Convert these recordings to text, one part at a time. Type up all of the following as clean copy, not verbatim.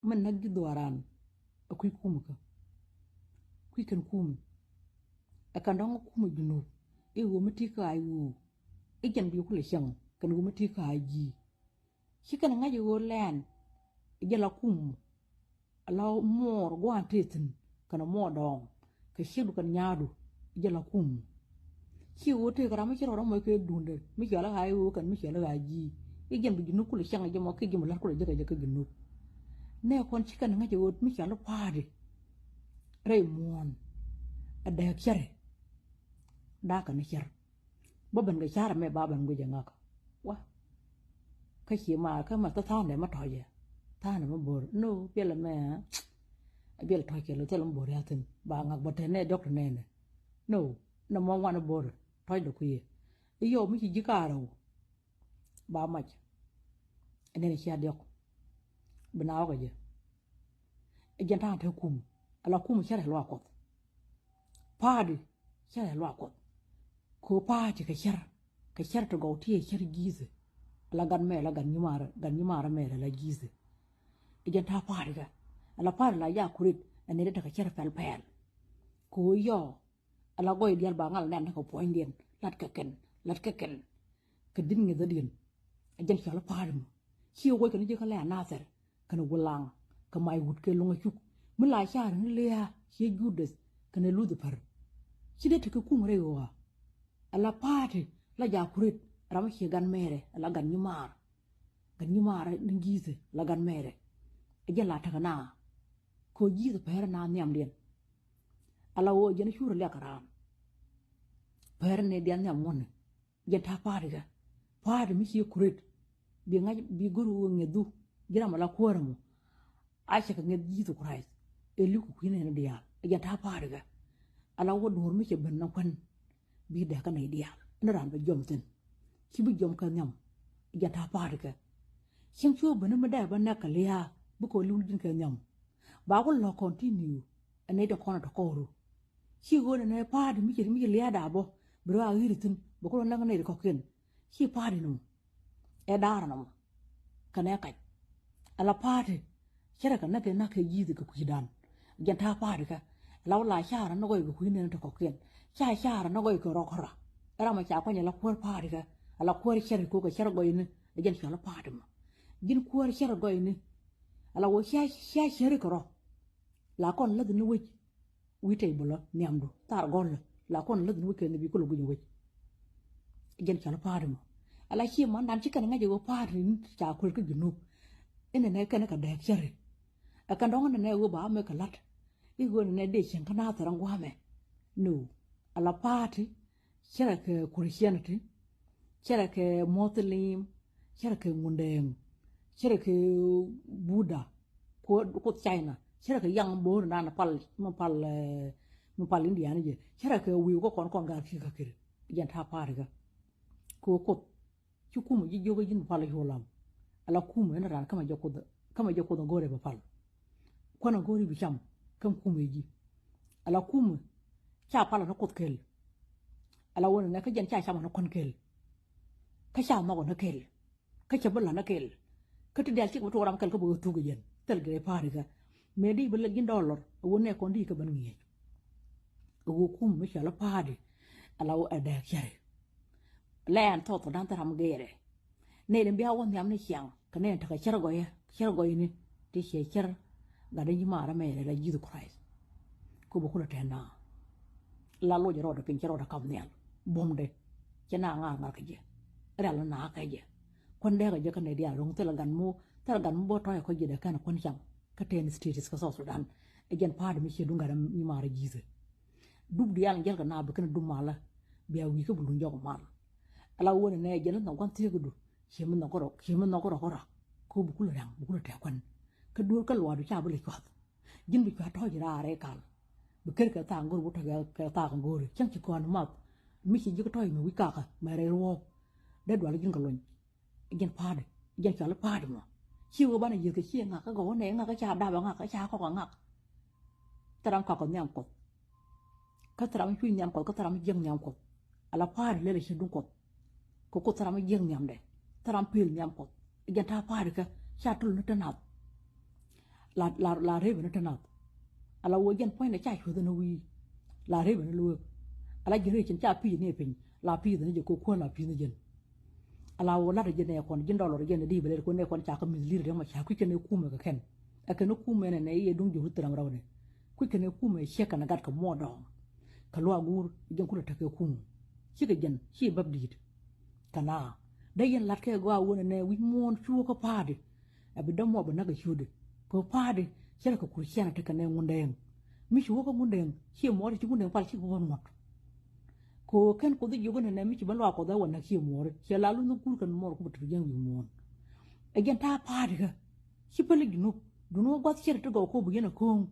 man nagi doran akui kumuka kui kan kum akandong kumu junu e wo matika ayu e jan bi kula shang kan wo matika aji shi kan ngaji wo len e jala kum ala mor gwa tetin kana mo dong ka shidu kan nyaadu e jala kum shi wo te kara ma shiro mo ke dunde mi jala ayu kan mi jala aji e jan bi junu kula shang jamo ke jimu la kula jaka junu ne kon shi kan ngaji wo mi jala paade Raymond ada kyare da ka ni kyar baban ga kyara mai baban guje ngaka wa kake ma ka ma ta ne ma toye ta ne ma bor no bela me bela toke lo telam bor yatin ba ngak bote ne doctor ne no na mo wana bor toy do kuye yo mi ji karo ba ma ene ne sha diok bina ga je e janta ta kum ala kum kyare lo akot paadi kyare lo akot ko paati ka kyar to gauti kyar gize la gan nyimara me la gize ijan ta paadi ga ala paadi la ya kurit ane da ka kyar pel ko yo ala goy dial ba ngal nan ko poindien lat ka ken ka din ngi dadin ijan kyala paadi mo ci wo ko ni je ka la naser kana wulang ka mai wut ke lunga chuk mu la sha ni le ya ci judes kana lu de par ci de ka kum rewa ala paati la ja kurit rama ci gan mere ala gan nyimar ngize la gan mere e jela ta kana ko gize pere na nyam den ala wo jena shuru le karam pere ne den nyam won jenta paati ga paati mi ci kurit bi guru ngedu jira mala koramu aisha ka nged gize kurais e liku kwine ne dia e jenta paati ga ala wo dor mi ci ben na kwan bi de ka nay dia na ran ba jom tin ci bu jom ka nyam janta paati ga shin chu bana ma da ba na ka liya bu ko lu din ka nyam ba ko lo continue ane de kono to koru ci go ne paati mi liya da bo bro a hiritin bu ko na ne ko ken ci paati no e dara no kana ka ala paati kira ka na ke na ke yizi ka kuidan janta paati ga law la shara no go ko ne to ko ken shara no go ko rokora era ma cha kwanya la kuwar paati ga ala kuwar shari ko ka shar go yin jan shala paati ma gin kuwar shar go yin ala wo shari ko ro la kon la dinu wi wite bulo nyamdu tar gol la kon la dinu ke ne bi ko lu wi jan shala paati ma ala shi man dan cikan ngaje go paati ni cha ko ko ginu ene ne kana ka da shari aka ndonga ne wo ba me ka lat i go ne de shin kana tarangwa me no ala paati shara ke Christianity shara ke Muslim shara ke mundeng shara ke Buddha ko China shara ke yang bo na pal India ne je shara ke wi ko kon ga ki ka kir yan ta paati ga ko ci kuma ji jogo jin pal holam ala kuma ne ran kama joko da gore ba pal kona gori bi cham kan kuma ji ala kuma cha pala na kot kel ala wona na ka jan cha chama na kon kel ka cha ma ko na kel ka cha bala na kel ka ti dal ci ko to ram kel ko bo tu ga yen tel gre paari ga me di bala gin dollar wona ko ndi ka ban ngi wo kum mi cha la paadi ala wo ada chare len to dan taram gere ne dem biya won yam ne chiang ka ne ta ka char go ni ti che char ga de ma ra me la jidu Christ ko bo kula tena la lo jero da pin jero da kam ne bomde cena nga ka je ra la na ka je kon de ga je ka ne dia rong te la gan mo bo to ko je da kana kon cham ka ten status ka so Sudan e gen paade mi che dunga da ni ma ra jize dub di yalla jel ka na ba kana dum mala biya wi ko bu lu njog mal ala wona ne je na kon te gudu chemin na ko ro ko bu kula ta kon ka dur ka lo du cha bu le kwat jin bi ka to jira re kal bu ker ka ta ngor bu ta ka ta ngor chang chi kon ma mi chi ji ko toy mi wi ka ma re wo de do la jin ka lon jin paade jin ka la paade mo chi wo ba na ji ka chi nga ka go ne nga ka cha da ba nga ka cha ko nga taram ka ko nyam ko ka taram chu nyam ko ka taram jeng nyam ko ala paade le chi dun ko taram jeng nyam de taram pil nyam ko jin ta paade ka cha tul na ta na la rebe na tanat ala wo gen point na cha chu na wi la rebe na lu ala jere chin cha pi ne pin la pi ne je ko la pi ne jen ala wo la je ne kon jin dollar je ne di bele ko ne kon cha ka mi lir de ma cha ku kene ku me ka ken akene ku me ne ye dung ju turam rawne ku kene ku me sheka na gat ka mo dong ka lo agur gen ku ta ke ku shi ga jen shi babdi kana da yen lat ke go wona ne wi mon chu ko paade abi da mo ba na ga shude ko paade shela ka kursiana ta kana ngundeng mi shu ko ngundeng shi mo ri ngundeng pal shi ko mo ko ken ko di yogone ne mi ci ban wa ko da wona shi mo ri shela lu no kur kan mo ko butu gen wi mon again ta paade ga shi pale ginu duno got shir to go ko bu gena ko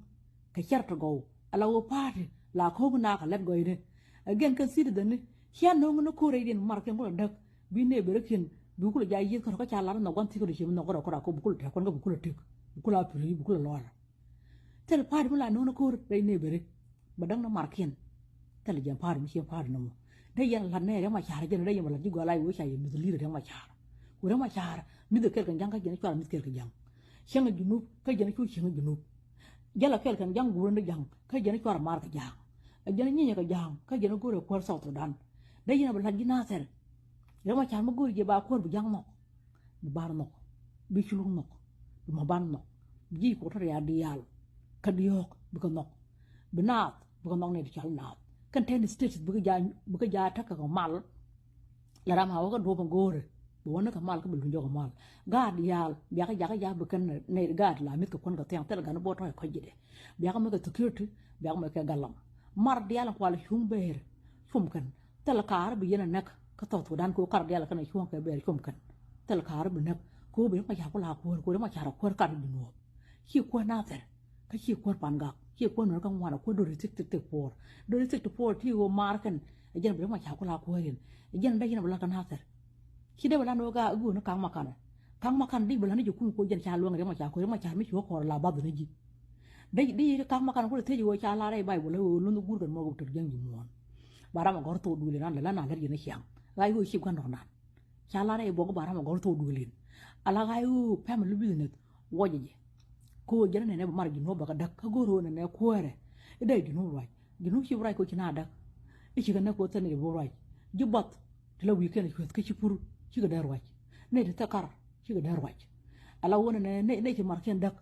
ka shar to go ala wo paade la ko na ka let go ide again kan sidi da ni shi no no ko re din mar ken ko dak bi ne berekin bu ko ja yi ko cha la no gon ti ko shi no ko ko bu ko ta kon ko bu ko tik bu ko la pri bu ko la tel paade mu la no ko re ne bere badang na mar ken tel jam paade mi shi paade no da yan la ne ma cha re da yan la ji go la wo cha yi mi li de ma cha ko ma cha mi de kel kan jang ka je cha mi kel ka jang shanga ginu ka je ku shanga ginu jala kel kan jang guru ne jang ka je ko mar ka jang je ni ka jang ka je go re ko sa to dan da yan ba la ji na ser ma cha ma go je ba ko bu jang no bu bar no bi chulu no ma ban no ji ko ta ya di yal ka di yok bu ko no bu naat bu ko no ne di chal naat kan ten state bu ka ja ta ka mal la ram ha ko do ba gore bu wona ka mal ka bu jo ka mal ga di yal biya ka ja bu kan ne ga la mit ko kon ka ten tel ga no bo to ko jide biya ka ma ka security biya ka ma ka galam mar di yal ko al hum ber hum kan tel kaar bi yena nak ka to dan ko kar di yal kan hum ka ber hum kan tel kaar bi nak ko be ma ja ko la ko ma cha ko ka di no ki ko na ter ka ki ko pan ga ki ko no ka ngwa ko do ri tik por ti wo mar kan jen be ma cha ko la ko rin jen da yena bla kan ha ter ki de bla no ga gu no kang makan di bla ni ju ku ko jen cha luang de ma cha ko ma cha mi chu ko la ba du ni ji di kang makan ko te ji wo cha la rai bai bo le wo lu gu kan mo go ter jen ji mo bara ma gor to du le nan la na le ni xiang gai wo shi kan do nan cha la rai bo ko bara ma gor to du le ala gai wo family business wo ji ko jen ne mar gi no ba ka dak ka goro ne ko re dai di no rai gi no shi rai ko kina dak ichi kan ko tane bo rai ji bot la weekend ko ka ci pur ci ga dar wacc ne ta kar ci ga dar wacc ala wona ne ci marken dak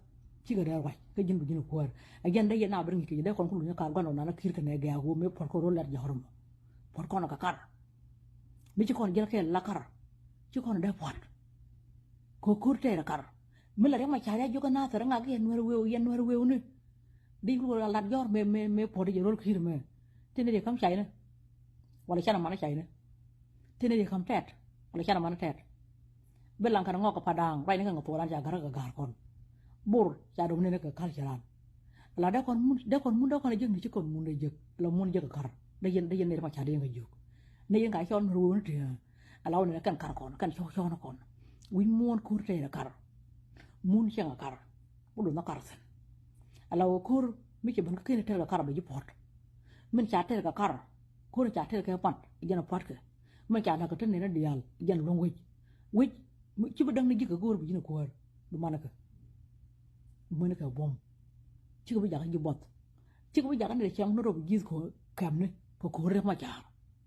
ci ga dar wacc ka jindu jinu ko war again da yana bring ki da kon ko ñu ka gono na kir ka ne ga go me por ko ro ler jahrum por ko na ka kar mi ci kon jël ke la kar ci kon da pot ko kurte ra kar mi la ma cha ya joga na tara nga ke yen wer wew ni di ko la jor me por de ro kir me tene de kam chai na wala chana mana chai na tene de kam tet wala chana mana tet belang kan ngok padang rai ni kan to lan ja gar kon bur ja do ne ka kal jalan la da kon mun da kon jeng ni ci kon mun de jek la mun jek kar da yen ne ma cha de nga juk ne yen ga chon ru ne te ala ne kan kar kon kan cho na kon wi mon kur te na kar mun changa kar u do na kar sen ala wo kur mi ke ban ka ne te la kar ba ji pot min cha te ka kar kur cha te ka pat jena pot ka min cha na ka te ne na dial jen long wi ci ba dang ni jik goor bu jina ko war du manaka bom ci ko bi jaga ji bot ci ko bi jaga ne chang no ro gis ko kam ne ko re ma jaar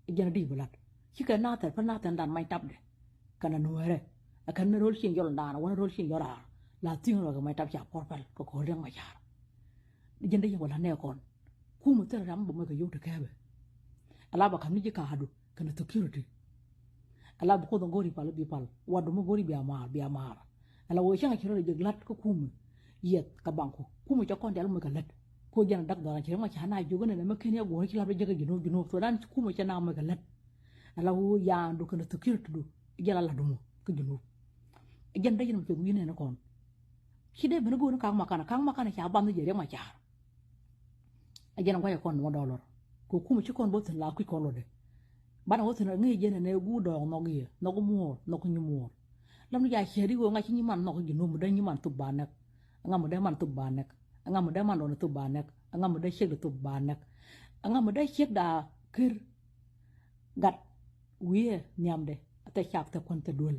jana di bulat ci ka na ta pa na ta dan mai tab de kana no re akan ne rol shin yol ndana wona rol shin yora la ting ro ga mai tab cha porpal ko re ma jaar jende yi wala ne kon ku mu tar ram bu ma ko yoto kabe ala ba kan ni ka hadu kana security ala bu ko do gori pal bi pal wadu mo gori bi amar ala wo changa chiro je glat ko kumu yet ka banko kumu cha kon del mo ka lat ko jana dak dara chiro ma cha na jogo ne ma kenya go ki la be jega gino to dan kumu cha na mo ka lat ala wo ya do kana security do jala la do mo ko gino jan da yin mo wi ne na kon ki de bana go na kang makana cha ban je re ma cha ajana ko ya kon mo dollar ko kumu chi kon bo tan la ku ko lo de bana wotu na ngi jene ne gu do no gi no gu mo no ku nyumo lam ya sheri go nga chi nyiman no gi no mu da nyiman tu banak nga mu da man tu banak nga mu da man no tu banak nga mu da shek tu banak nga mu da shek da kir gat wiye nyamde ate chak ta kon ta dul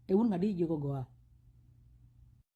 e wun nga di jigo go